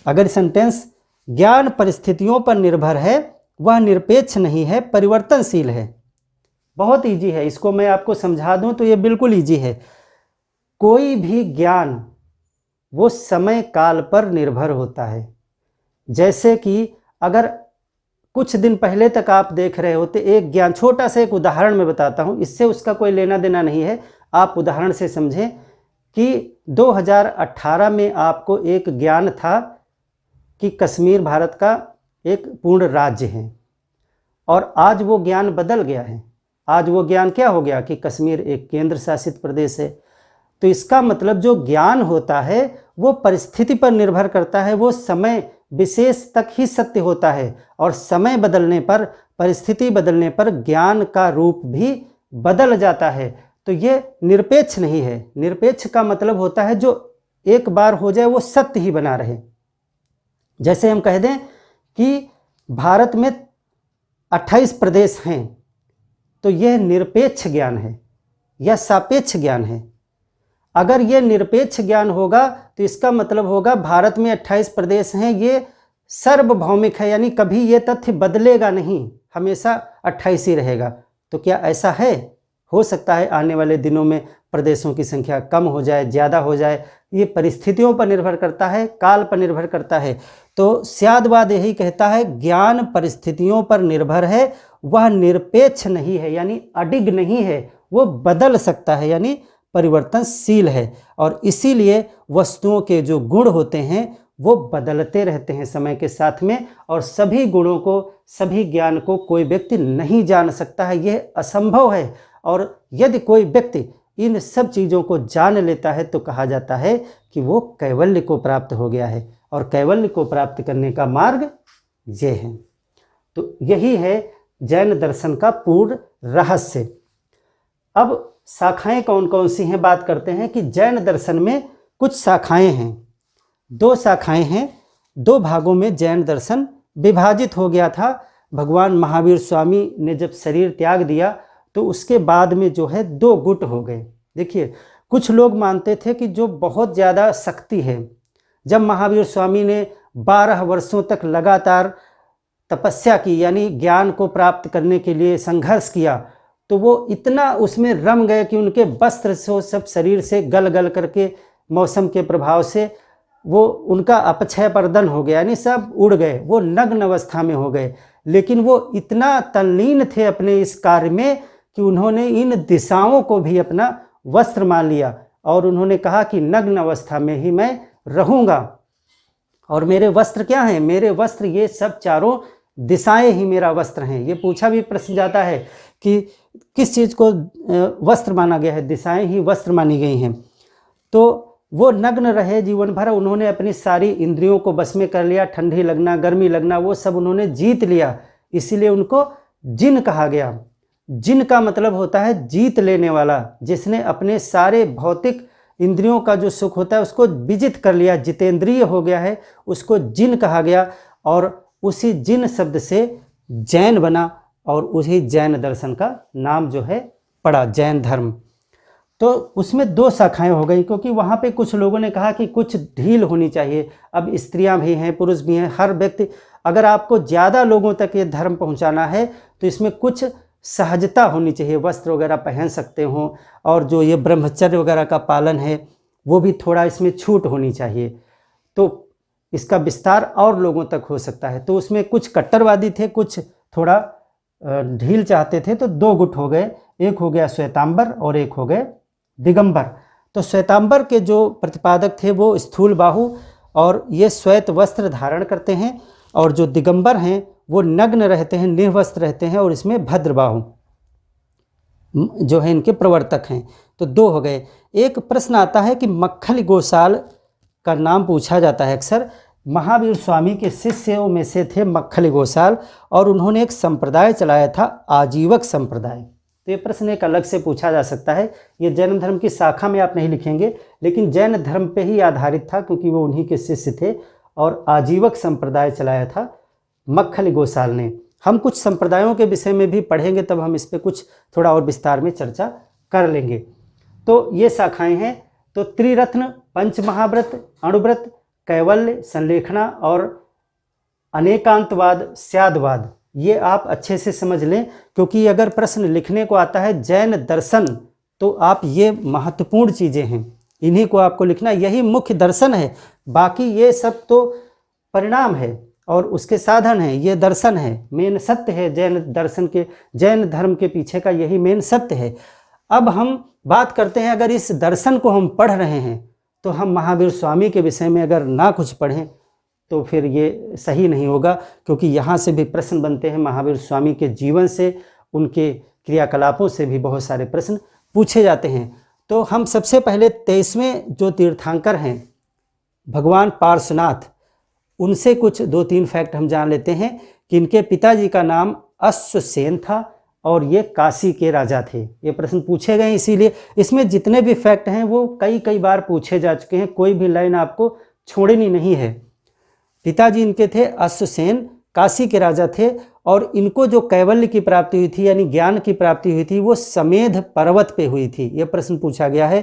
अगर सेंटेंस ज्ञान परिस्थितियों पर निर्भर है, वह निरपेक्ष नहीं है, परिवर्तनशील है, बहुत इजी है। इसको मैं आपको समझा दूं तो ये बिल्कुल इजी है। कोई भी ज्ञान वो समय काल पर निर्भर होता है। जैसे कि अगर कुछ दिन पहले तक आप देख रहे होते एक ज्ञान, छोटा सा एक उदाहरण मैं बताता हूँ, इससे उसका कोई लेना देना नहीं है, आप उदाहरण से समझें कि 2018 में आपको एक ज्ञान था कि कश्मीर भारत का एक पूर्ण राज्य है, और आज वो ज्ञान बदल गया है। आज वो ज्ञान क्या हो गया कि कश्मीर एक केंद्र शासित प्रदेश है। तो इसका मतलब जो ज्ञान होता है वो परिस्थिति पर निर्भर करता है, वो समय विशेष तक ही सत्य होता है, और समय बदलने पर, परिस्थिति बदलने पर ज्ञान का रूप भी बदल जाता है। तो ये निरपेक्ष नहीं है। निरपेक्ष का मतलब होता है जो एक बार हो जाए वो सत्य ही बना रहे। जैसे हम कह दें कि भारत में 28 प्रदेश हैं, तो यह निरपेक्ष ज्ञान है या सापेक्ष ज्ञान है। अगर यह निरपेक्ष ज्ञान होगा तो इसका मतलब होगा भारत में 28 प्रदेश हैं, ये सार्वभौमिक है, यानी कभी ये तथ्य बदलेगा नहीं, हमेशा 28 ही रहेगा। तो क्या ऐसा है? हो सकता है आने वाले दिनों में प्रदेशों की संख्या कम हो जाए, ज़्यादा हो जाए, ये परिस्थितियों पर निर्भर करता है, काल पर निर्भर करता है। तो स्यादवाद यही कहता है ज्ञान परिस्थितियों पर निर्भर है, वह निरपेक्ष नहीं है, यानी अडिग नहीं है, वो बदल सकता है, यानी परिवर्तनशील है। और इसीलिए वस्तुओं के जो गुण होते हैं वो बदलते रहते हैं समय के साथ में, और सभी गुणों को, सभी ज्ञान को कोई व्यक्ति नहीं जान सकता है, यह असंभव है। और यदि कोई व्यक्ति इन सब चीज़ों को जान लेता है तो कहा जाता है कि वो कैवल्य को प्राप्त हो गया है, और कैवल्य को प्राप्त करने का मार्ग ये है। तो यही है जैन दर्शन का पूर्ण रहस्य। अब शाखाएं कौन कौन सी हैं बात करते हैं कि जैन दर्शन में कुछ शाखाएं हैं। 2 शाखाएं हैं, 2 भागों में जैन दर्शन विभाजित हो गया था। भगवान महावीर स्वामी ने जब शरीर त्याग दिया तो उसके बाद में जो है 2 गुट हो गए। देखिए, कुछ लोग मानते थे कि जो बहुत ज़्यादा शक्ति है, जब महावीर स्वामी ने 12 वर्षों तक लगातार तपस्या की, यानी ज्ञान को प्राप्त करने के लिए संघर्ष किया, तो वो इतना उसमें रम गए कि उनके वस्त्र से सब शरीर से गल गल करके मौसम के प्रभाव से वो उनका अपक्षय पर्दन हो गया, यानी सब उड़ गए, वो नग्न अवस्था में हो गए। लेकिन वो इतना तल्लीन थे अपने इस कार्य में कि उन्होंने इन दिशाओं को भी अपना वस्त्र मान लिया और उन्होंने कहा कि नग्न अवस्था में ही मैं रहूँगा। और मेरे वस्त्र क्या हैं? मेरे वस्त्र ये सब चारों दिशाएं ही मेरा वस्त्र हैं। ये पूछा भी प्रश्न जाता है कि किस चीज़ को वस्त्र माना गया है? दिशाएं ही वस्त्र मानी गई हैं। तो वो नग्न रहे जीवन भर, उन्होंने अपनी सारी इंद्रियों को बस में कर लिया, ठंडी लगना, गर्मी लगना, वो सब उन्होंने जीत लिया, इसीलिए उनको जिन कहा गया। जिन का मतलब होता है जीत लेने वाला, जिसने अपने सारे भौतिक इंद्रियों का जो सुख होता है उसको विजित कर लिया, जितेंद्रिय हो गया है, उसको जिन कहा गया। और उसी जिन शब्द से जैन बना और उसी जैन दर्शन का नाम जो है पड़ा, जैन धर्म। तो उसमें दो शाखाएं हो गई, क्योंकि वहाँ पे कुछ लोगों ने कहा कि कुछ ढील होनी चाहिए। अब स्त्रियां भी हैं, पुरुष भी हैं, हर व्यक्ति, अगर आपको ज़्यादा लोगों तक ये धर्म पहुँचाना है तो इसमें कुछ सहजता होनी चाहिए, वस्त्र वगैरह पहन सकते हों, और जो ये ब्रह्मचर्य वगैरह का पालन है वो भी थोड़ा इसमें छूट होनी चाहिए, तो इसका विस्तार और लोगों तक हो सकता है। तो उसमें कुछ कट्टरवादी थे, कुछ थोड़ा ढील चाहते थे, तो दो गुट हो गए, एक हो गया श्वेतांबर और एक हो गए दिगंबर। तो श्वेतांबर के जो प्रतिपादक थे वो स्थूल बाहु और ये श्वेत वस्त्र धारण करते हैं, और जो दिगंबर हैं वो नग्न रहते हैं, निर्वस्त्र रहते हैं, और इसमें भद्रबाहु जो है इनके प्रवर्तक हैं। तो दो हो गए। एक प्रश्न आता है कि मक्खली गोसाल का नाम पूछा जाता है अक्सर। महावीर स्वामी के शिष्यों में से थे मक्खली गोसाल, और उन्होंने एक संप्रदाय चलाया था, आजीवक संप्रदाय। तो ये प्रश्न एक अलग से पूछा जा सकता है, ये जैन धर्म की शाखा में आप नहीं लिखेंगे, लेकिन जैन धर्म पे ही आधारित था, क्योंकि वो उन्हीं के शिष्य थे, और आजीवक संप्रदाय चलाया था मक्खली गोसाल ने। हम कुछ संप्रदायों के विषय में भी पढ़ेंगे, तब हम इस पर कुछ थोड़ा और विस्तार में चर्चा कर लेंगे। तो ये शाखाएं हैं। तो त्रिरत्न, पंचमहाव्रत, अणुव्रत, कैवल्य, संलेखना और अनेकांतवाद, स्यादवाद, ये आप अच्छे से समझ लें, क्योंकि अगर प्रश्न लिखने को आता है जैन दर्शन, तो आप ये महत्वपूर्ण चीज़ें हैं, इन्हीं को आपको लिखना, यही मुख्य दर्शन है। बाकी ये सब तो परिणाम है और उसके साधन हैं, ये दर्शन है, मेन सत्य है जैन दर्शन के, जैन धर्म के पीछे का यही मेन सत्य है। अब हम बात करते हैं, अगर इस दर्शन को हम पढ़ रहे हैं तो हम महावीर स्वामी के विषय में अगर ना कुछ पढ़ें तो फिर ये सही नहीं होगा, क्योंकि यहाँ से भी प्रश्न बनते हैं, महावीर स्वामी के जीवन से, उनके क्रियाकलापों से भी बहुत सारे प्रश्न पूछे जाते हैं। तो हम सबसे पहले 23वें जो तीर्थंकर हैं भगवान पार्श्वनाथ, उनसे कुछ 2-3 फैक्ट हम जान लेते हैं कि इनके पिताजी का नाम अश्वसेन था और ये काशी के राजा थे। ये प्रश्न पूछे गए, इसीलिए इसमें जितने भी फैक्ट हैं वो कई बार पूछे जा चुके हैं, कोई भी लाइन आपको छोड़नी नहीं है। पिताजी इनके थे अश्वसेन, काशी के राजा थे, और इनको जो कैवल्य की प्राप्ति हुई थी, यानी ज्ञान की प्राप्ति हुई थी, वो समेध पर्वत पे हुई थी। ये प्रश्न पूछा गया है,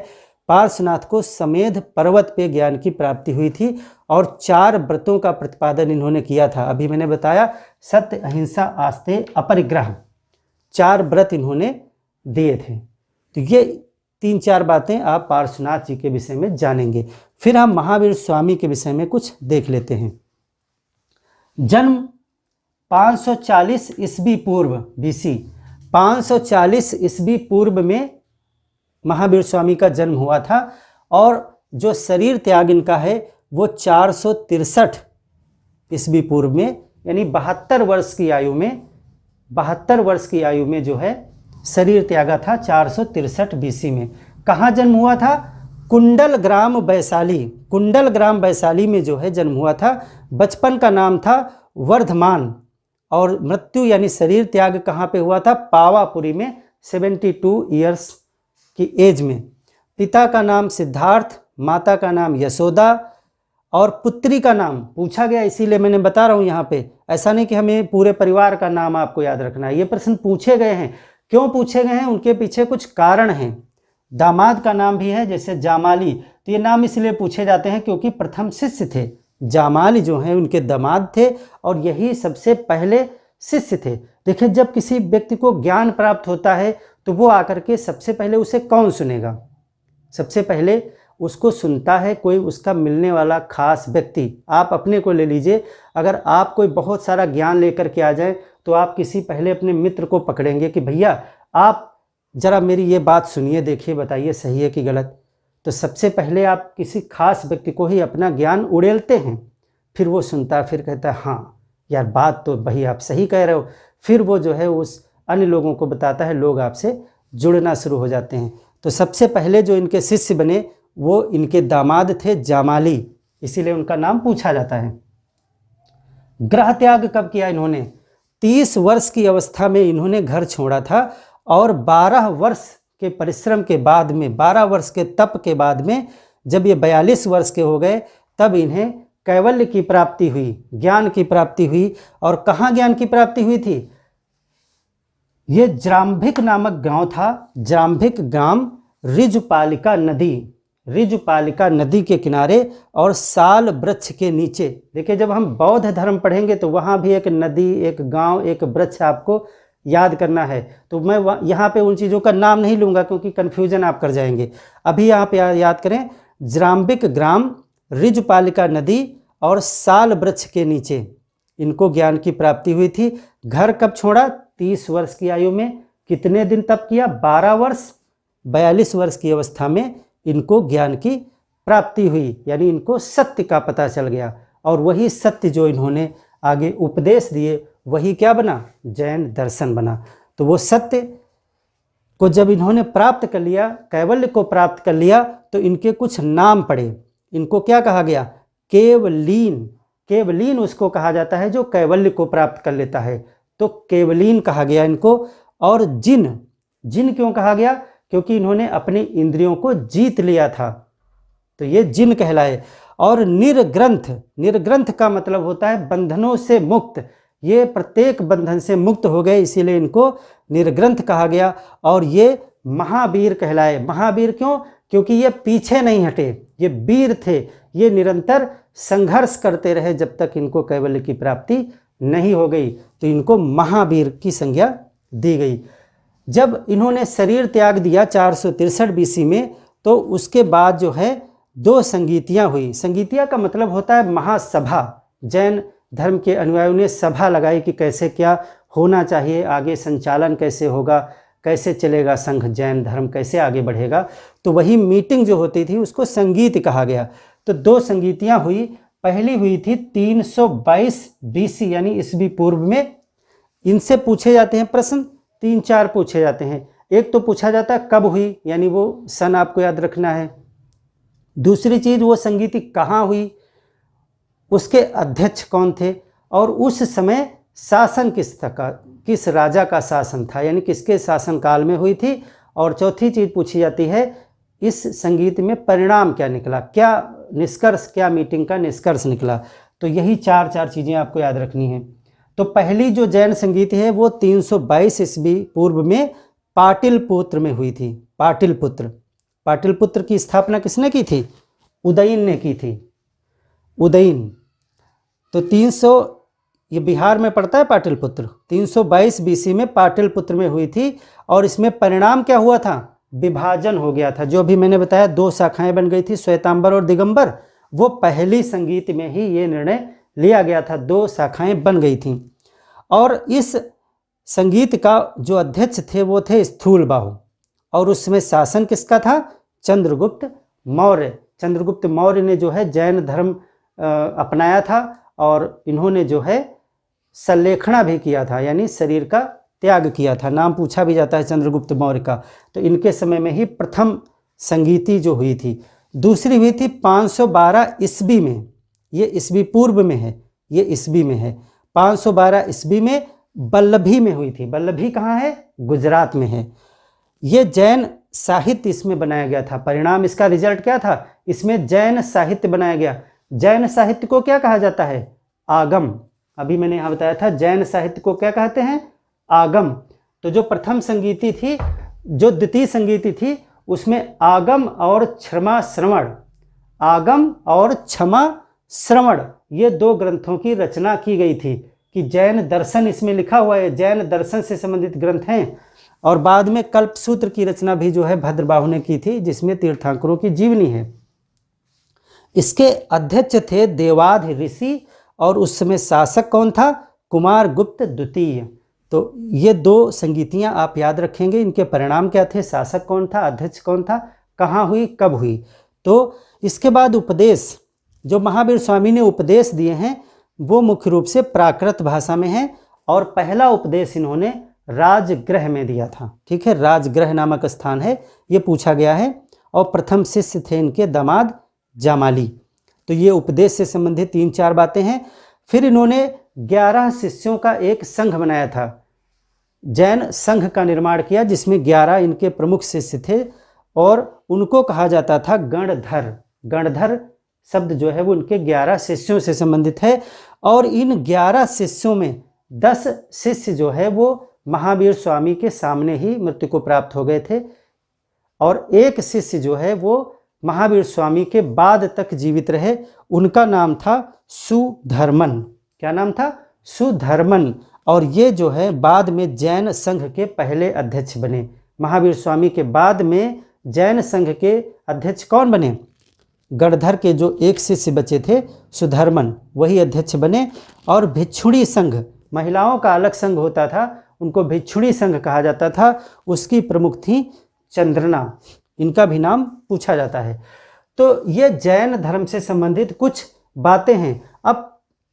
पार्श्वनाथ को समेध पर्वत पे ज्ञान की प्राप्ति हुई थी, और 4 व्रतों का प्रतिपादन इन्होंने किया था। अभी मैंने बताया सत्य, अहिंसा, आस्तेय, अपरिग्रह, 4 व्रत इन्होंने दिए थे। तो ये 3-4 बातें आप पार्श्वनाथ जी के विषय में जानेंगे। फिर हम महावीर स्वामी के विषय में कुछ देख लेते हैं। जन्म 540 ईस्वी पूर्व BC, 540 ईस्वी पूर्व में महावीर स्वामी का जन्म हुआ था, और जो शरीर त्याग इनका है वो 463 ईस्वी पूर्व में, यानी 72 वर्ष की आयु में, 72 वर्ष की आयु में जो है शरीर त्यागा था, 463 BC में। कहाँ जन्म हुआ था? कुंडल ग्राम वैशाली, कुंडल ग्राम वैशाली में जो है जन्म हुआ था। बचपन का नाम था वर्धमान, और मृत्यु यानी शरीर त्याग कहाँ पे हुआ था? पावापुरी में, 72 ईयर्स की एज में। पिता का नाम सिद्धार्थ, माता का नाम यशोदा, और पुत्री का नाम पूछा गया, इसीलिए मैंने बता रहा हूँ यहाँ पे, ऐसा नहीं कि हमें पूरे परिवार का नाम आपको याद रखना है। ये प्रश्न पूछे गए हैं, क्यों पूछे गए हैं? उनके पीछे कुछ कारण हैं। दामाद का नाम भी है, जैसे जामाली, तो ये नाम इसलिए पूछे जाते हैं क्योंकि प्रथम शिष्य थे, जामाली जो हैं उनके दामाद थे, और यही सबसे पहले शिष्य थे। देखिए, जब किसी व्यक्ति को ज्ञान प्राप्त होता है तो वो आकर के सबसे पहले उसे कौन सुनेगा? सबसे पहले उसको सुनता है कोई उसका मिलने वाला खास व्यक्ति। आप अपने को ले लीजिए, अगर आप कोई बहुत सारा ज्ञान लेकर के आ जाए तो आप किसी पहले अपने मित्र को पकड़ेंगे कि भैया आप ज़रा मेरी ये बात सुनिए, देखिए बताइए सही है कि गलत। तो सबसे पहले आप किसी खास व्यक्ति को ही अपना ज्ञान उड़ेलते हैं, फिर वो सुनता है, फिर कहता है हाँ यार बात तो भाई आप सही कह रहे हो, फिर वो जो है उस अन्य लोगों को बताता है, लोग आपसे जुड़ना शुरू हो जाते हैं। तो सबसे पहले जो इनके शिष्य बने वो इनके दामाद थे जामाली, इसीलिए उनका नाम पूछा जाता है। ग्रह त्याग कब किया इन्होंने? 30 वर्ष की अवस्था में इन्होंने घर छोड़ा था और 12 वर्ष के परिश्रम के बाद में, 12 वर्ष के तप के बाद में जब ये 42 वर्ष के हो गए तब इन्हें कैवल्य की प्राप्ति हुई, ज्ञान की प्राप्ति हुई। और कहाँ ज्ञान की प्राप्ति हुई थी? ये जाम्भिक नामक गांव था, जाम्भिक ग्राम ऋजुपालिका नदी, ऋजुपालिका नदी के किनारे और साल वृक्ष के नीचे। देखिए जब हम बौद्ध धर्म पढ़ेंगे तो वहाँ भी एक नदी, एक गांव, एक वृक्ष आपको याद करना है। तो मैं यहाँ पे उन चीज़ों का नाम नहीं लूँगा क्योंकि कन्फ्यूजन आप कर जाएंगे। अभी यहाँ पे याद करें, जाम्भिक ग्राम, ऋजुपालिका नदी और साल वृक्ष के नीचे इनको ज्ञान की प्राप्ति हुई थी। घर कब छोड़ा? 30 वर्ष की आयु में। कितने दिन तप किया? 12 वर्ष। 42 वर्ष की अवस्था में इनको ज्ञान की प्राप्ति हुई, यानी इनको सत्य का पता चल गया। और वही सत्य जो इन्होंने आगे उपदेश दिए वही क्या बना? जैन दर्शन बना। तो वो सत्य को जब इन्होंने प्राप्त कर लिया, कैवल्य को प्राप्त कर लिया, तो इनके कुछ नाम पड़े। इनको क्या कहा गया? केवलीन। केवलीन उसको कहा जाता है जो कैवल्य को प्राप्त कर लेता है, तो केवलीन कहा गया इनको। और जिन, जिन क्यों कहा गया? क्योंकि इन्होंने अपनी इंद्रियों को जीत लिया था, तो ये जिन कहलाए। और निर्ग्रंथ, निर्ग्रंथ का मतलब होता है बंधनों से मुक्त। ये प्रत्येक बंधन से मुक्त हो गए, इसीलिए इनको निर्ग्रंथ कहा गया। और ये महावीर कहलाए। महावीर क्यों? क्योंकि ये पीछे नहीं हटे, ये वीर थे, ये निरंतर संघर्ष करते रहे जब तक इनको कैवल्य की प्राप्ति नहीं हो गई, तो इनको महावीर की संज्ञा दी गई। जब इन्होंने शरीर त्याग दिया 463 बीसी में, तो उसके बाद जो है 2 संगीतियाँ हुई। संगीतिया का मतलब होता है महासभा। जैन धर्म के अनुयायियों ने सभा लगाई कि कैसे क्या होना चाहिए, आगे संचालन कैसे होगा, कैसे चलेगा संघ, जैन धर्म कैसे आगे बढ़ेगा। तो वही मीटिंग जो होती थी उसको संगीत कहा गया। तो 2 संगीतियाँ हुई। पहली हुई थी 322 बीसी यानी ईस्वी पूर्व में। इनसे पूछे जाते हैं प्रश्न, 3-4 पूछे जाते हैं। एक तो पूछा जाता है कब हुई, यानी वो सन आपको याद रखना है। दूसरी चीज़ वो संगीति कहाँ हुई, उसके अध्यक्ष कौन थे, और उस समय शासन किस राजा का शासन था, यानी किसके शासनकाल में हुई थी। और चौथी चीज़ पूछी जाती है इस संगीत में परिणाम क्या निकला, क्या निष्कर्ष, क्या मीटिंग का निष्कर्ष निकला। तो यही 4 चीज़ें आपको याद रखनी है। तो पहली जो जैन संगीत है वो 322 ईस्वी पूर्व में पाटिलपुत्र में हुई थी। पाटिलपुत्र, पाटिलपुत्र की स्थापना किसने की थी? उदयन ने की थी, उदयन। तो 300, ये बिहार में पड़ता है पाटिलपुत्र। 322 बीसी में पाटिलपुत्र में हुई थी। और इसमें परिणाम क्या हुआ था? विभाजन हो गया था। जो भी मैंने बताया 2 शाखाएं बन गई थी, श्वेतांबर और दिगंबर। वो पहली संगीत में ही ये निर्णय लिया गया था, 2 शाखाएं बन गई थीं। और इस संगीत का जो अध्यक्ष थे वो थे स्थूलबाहु। और उसमें शासन किसका था? चंद्रगुप्त मौर्य। चंद्रगुप्त मौर्य ने जो है जैन धर्म अपनाया था और इन्होंने जो है संलेखना भी किया था, यानी शरीर का त्याग किया था। नाम पूछा भी जाता है चंद्रगुप्त मौर्य का। तो इनके समय में ही प्रथम संगीति जो हुई थी। दूसरी हुई थी 512 ईस्वी में, ये ईस्वी पूर्व में है, ये ईस्वी में है। 512 ईस्वी में वल्लभी में हुई थी। वल्लभी कहाँ है? गुजरात में है। ये जैन साहित्य इसमें बनाया गया था। परिणाम, इसका रिजल्ट क्या था? इसमें जैन साहित्य बनाया गया। जैन साहित्य को क्या कहा जाता है? आगम। अभी मैंने यहाँ बताया था जैन साहित्य को क्या कहते हैं? आगम। तो जो प्रथम संगीति थी, जो द्वितीय संगीति थी, उसमें आगम और क्षमा श्रवण, आगम और क्षमा श्रवण, ये 2 ग्रंथों की रचना की गई थी। कि जैन दर्शन इसमें लिखा हुआ है, जैन दर्शन से संबंधित ग्रंथ हैं। और बाद में कल्पसूत्र की रचना भी जो है भद्रबाहु ने की थी, जिसमें तीर्थंकरों की जीवनी है। इसके अध्यक्ष थे देवाध ऋषि और उस समय शासक कौन था? कुमार गुप्त द्वितीय। तो ये दो संगीतियाँ आप याद रखेंगे। इनके परिणाम क्या थे? शासक कौन था, अध्यक्ष कौन था, कहाँ हुई, कब हुई। तो इसके बाद उपदेश, जो महावीर स्वामी ने उपदेश दिए हैं वो मुख्य रूप से प्राकृत भाषा में है और पहला उपदेश इन्होंने राजगृह में दिया था। ठीक है, राजगृह नामक स्थान है, ये पूछा गया है। और प्रथम शिष्य थे इनके दामाद जामाली। तो ये उपदेश से संबंधित 3-4 बातें हैं। फिर इन्होंने 11 शिष्यों का एक संघ बनाया था, जैन संघ का निर्माण किया जिसमें 11 इनके प्रमुख शिष्य थे और उनको कहा जाता था गणधर। गणधर शब्द जो है वो उनके 11 शिष्यों से संबंधित है। और इन 11 शिष्यों में 10 शिष्य जो है वो महावीर स्वामी के सामने ही मृत्यु को प्राप्त हो गए थे और एक शिष्य जो है वो महावीर स्वामी के बाद तक जीवित रहे। उनका नाम था सुधर्मन। क्या नाम था? सुधर्मन। और ये जो है बाद में जैन संघ के पहले अध्यक्ष बने। महावीर स्वामी के बाद में जैन संघ के अध्यक्ष कौन बने? गणधर के जो एक शिष्य बचे थे सुधर्मन, वही अध्यक्ष बने। और भिक्षुणी संघ, महिलाओं का अलग संघ होता था, उनको भिक्षुणी संघ कहा जाता था, उसकी प्रमुख थी चंद्रना। इनका भी नाम पूछा जाता है। तो ये जैन धर्म से संबंधित कुछ बातें हैं। अब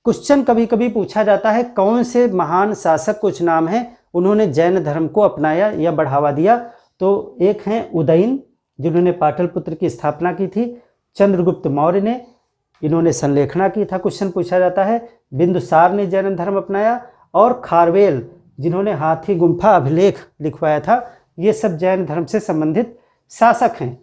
क्वेश्चन कभी कभी पूछा जाता है कौन से महान शासक, कुछ नाम हैं, उन्होंने जैन धर्म को अपनाया या बढ़ावा दिया। तो एक हैं उदयन, जिन्होंने पाटलिपुत्र की स्थापना की थी। चंद्रगुप्त मौर्य ने, इन्होंने संलेखना की था, क्वेश्चन पूछा जाता है। बिंदुसार ने जैन धर्म अपनाया। और खारवेल, जिन्होंने हाथी गुम्फा अभिलेख लिखवाया था। ये सब जैन धर्म से संबंधित शासक हैं।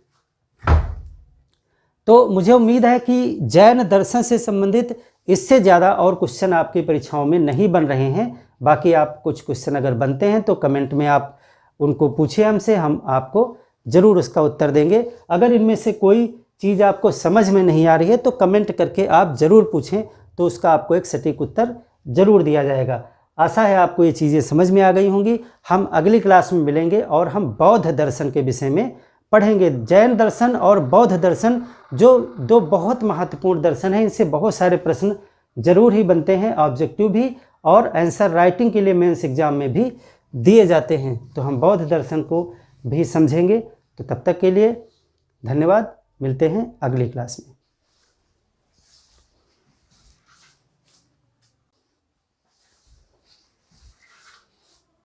तो मुझे उम्मीद है कि जैन दर्शन से संबंधित इससे ज़्यादा और क्वेश्चन आपकी परीक्षाओं में नहीं बन रहे हैं। बाकी आप कुछ क्वेश्चन अगर बनते हैं तो कमेंट में आप उनको पूछिए हमसे, हम आपको ज़रूर उसका उत्तर देंगे। अगर इनमें से कोई चीज़ आपको समझ में नहीं आ रही है तो कमेंट करके आप ज़रूर पूछें, तो उसका आपको एक सटीक उत्तर ज़रूर दिया जाएगा। आशा है आपको ये चीज़ें समझ में आ गई होंगी। हम अगली क्लास में मिलेंगे और हम बौद्ध दर्शन के विषय में पढ़ेंगे। जैन दर्शन और बौद्ध दर्शन जो दो बहुत महत्वपूर्ण दर्शन हैं, इनसे बहुत सारे प्रश्न जरूर ही बनते हैं, ऑब्जेक्टिव भी और आंसर राइटिंग के लिए मेंस एग्जाम में भी दिए जाते हैं। तो हम बौद्ध दर्शन को भी समझेंगे। तो तब तक के लिए धन्यवाद, मिलते हैं अगली क्लास में।